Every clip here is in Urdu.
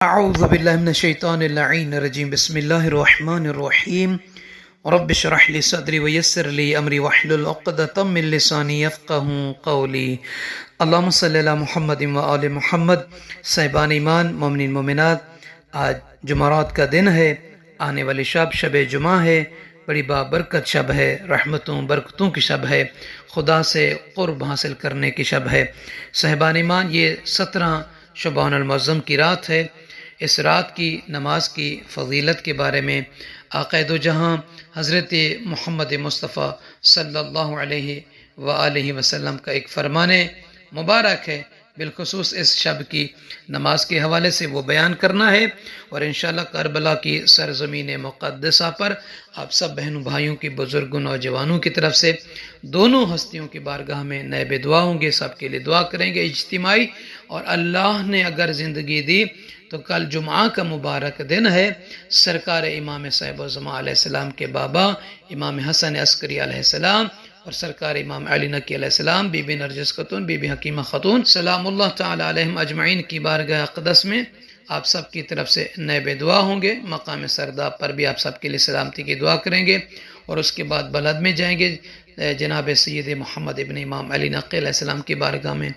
اعوذ باللہ من الشیطان اللعین الرجیم بسم اللہ الرحمن الرحیم رب اشرح لی صدری ویسر لی امری واحلل عقدۃ من لسانی یفقہوا قولی اللہم صلی علی محمد و آل محمد۔ صاحبان ایمان، مومنین مومنات، آج جمعرات کا دن ہے، آنے والی شب جمعہ ہے، بڑی بابرکت شب ہے، رحمتوں برکتوں کی شب ہے، خدا سے قرب حاصل کرنے کی شب ہے۔ صاحبان ایمان، یہ 17 شعبان المعظم کی رات ہے۔ اس رات کی نماز کی فضیلت کے بارے میں آقا دو جہاں حضرت محمد مصطفیٰ صلی اللہ علیہ وآلہ وسلم کا ایک فرمان مبارک ہے، بالخصوص اس شب کی نماز کے حوالے سے وہ بیان کرنا ہے، اور انشاءاللہ کربلا کی سرزمین مقدسہ پر آپ سب بہنوں بھائیوں کی، بزرگوں نوجوانوں کی طرف سے دونوں ہستیوں کی بارگاہ میں نائب دعا ہوں گے، سب کے لیے دعا کریں گے اجتماعی، اور اللہ نے اگر زندگی دی تو کل جمعہ کا مبارک دن ہے۔ سرکار امام صاحب الزمان علیہ السلام کے بابا امام حسن عسکری علیہ السلام اور سرکار امام علی نقی علیہ السلام، بی بی نرجس خاتون، بی بی حکیمہ خاتون سلام اللہ تعالی علیہم اجمعین کی بارگاہ اقدس میں آپ سب کی طرف سے نائب دعا ہوں گے۔ مقام سرداب پر بھی آپ سب کے لیے سلامتی کی دعا کریں گے، اور اس کے بعد بلد میں جائیں گے جناب سید محمد ابن امام علی نقی علیہ السلام کی بارگاہ میں،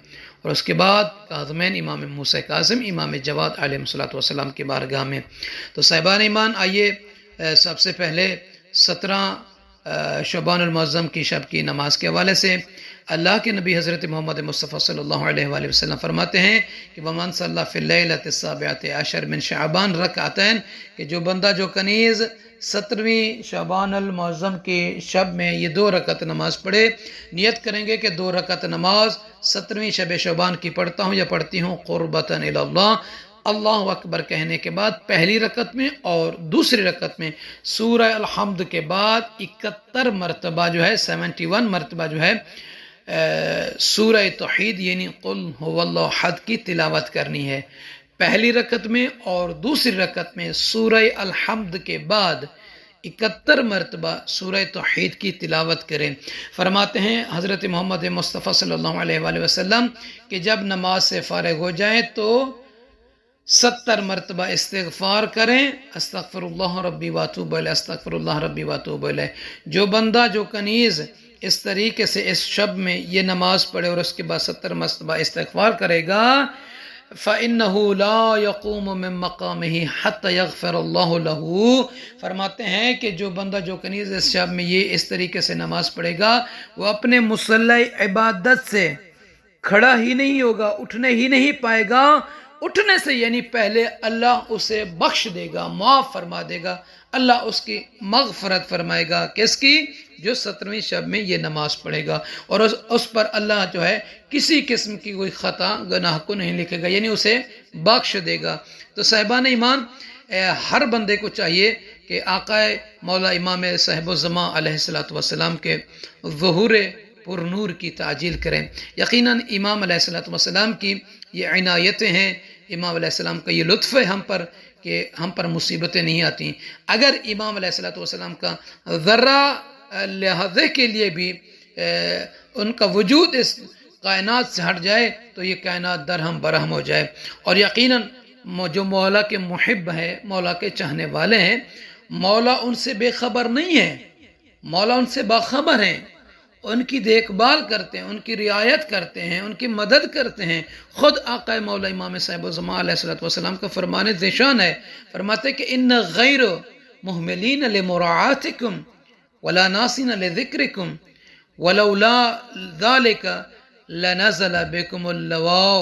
اور اس کے بعد کاظمین امام موسیٰ کاظم، امام جواد علیہ السلام کی بارگاہ میں۔ تو صاحبان ایمان، آئیے سب سے پہلے 17 شعبان المعظم کی شب کی نماز کے حوالے سے اللہ کے نبی حضرت محمد مصطفیٰ صلی اللہ علیہ وآلہ وسلم فرماتے ہیں کہ وَمَنْ صَلَّى فِي اللَّيْلَةِ السَّابِعَةِ عَشْرٍ مِنْ شَعْبَانَ رَكْعَتَيْن، کہ جو بندہ جو کنیز 17ویں شعبان المعظم کی شب میں یہ 2 رکعت نماز پڑھے، نیت کریں گے کہ 2 رکعت نماز 17ویں شب شعبان کی پڑھتا ہوں یا پڑھتی ہوں قربتاً الی اللہ، اللہ اکبر کہنے کے بعد پہلی رکعت میں اور دوسری رکعت میں سورہ الحمد کے بعد 71 مرتبہ جو ہے 71 مرتبہ جو ہے سورہ توحید یعنی قل هو اللہ احد کی تلاوت کرنی ہے پہلی رکعت میں، اور دوسری رکعت میں سورہ الحمد کے بعد 71 مرتبہ سورہ توحید کی تلاوت کریں۔ فرماتے ہیں حضرت محمد مصطفیٰ صلی اللہ علیہ وآلہ وسلم کہ جب نماز سے فارغ ہو جائیں تو 70 مرتبہ استغفار کریں، استغفر اللہ ربی واتوب الیہ، استغفر اللہ ربی واتوب الیہ۔ جو بندہ جو کنیز اس طریقے سے اس شب میں یہ نماز پڑھے اور اس کے بعد 70 مرتبہ استغفار کرے گا، فَإِنَّهُ لَا يَقُومُ مِن مَّقَامِهِ حَتَّى يَغْفِرَ اللَّهُ لَهُ۔ فرماتے ہیں کہ جو بندہ جو کنیز اس شب میں یہ اس طریقے سے نماز پڑھے گا، وہ اپنے مصلی عبادت سے کھڑا ہی نہیں ہوگا، اٹھنے ہی نہیں پائے گا، اٹھنے سے یعنی پہلے اللہ اسے بخش دے گا، معاف فرما دے گا، اللہ اس کی مغفرت فرمائے گا، کس کی؟ جو 17ویں شب میں یہ نماز پڑھے گا، اور اس پر اللہ جو ہے کسی قسم کی کوئی خطا گناہ کو نہیں لکھے گا، یعنی اسے بخش دے گا۔ تو صاحبان ایمان، ہر بندے کو چاہیے کہ آقا مولا امام صاحب الزمان علیہ السلام کے ظہور پر نور کی تعجیل کریں۔ یقیناً امام علیہ السلام کی یہ عنایتیں ہیں، امام علیہ السلام کا یہ لطف ہے ہم پر کہ ہم پر مصیبتیں نہیں آتی۔ اگر امام علیہ السلام کا ذرہ لحظے کے لیے بھی ان کا وجود اس کائنات سے ہٹ جائے تو یہ کائنات درہم برہم ہو جائے، اور یقیناً جو مولا کے محب ہیں، مولا کے چاہنے والے ہیں، مولا ان سے بے خبر نہیں ہے، مولا ان سے باخبر ہیں، ان کی دیکھ بھال کرتے ہیں، ان کی رعایت کرتے ہیں، ان کی مدد کرتے ہیں۔ خود آقا مولا امام صاحب الزمان علیہ السلام کا فرمان ذیشان ہے، فرماتے کہ ان غیر محملین لمراعاتکم ولا ناسین لذکرکم ولولا ذالک لنزل بکم اللواء۔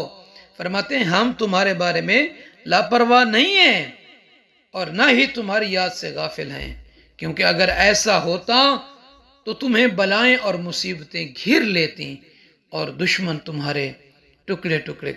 فرماتے ہیں ہم تمہارے بارے میں لاپرواہ نہیں ہیں اور نہ ہی تمہاری یاد سے غافل ہیں، کیونکہ اگر ایسا ہوتا تو تمہیں بلائیں اور مصیبتیں گھیر لیتی اور دشمن تمہارے ٹکڑے ٹکڑے کر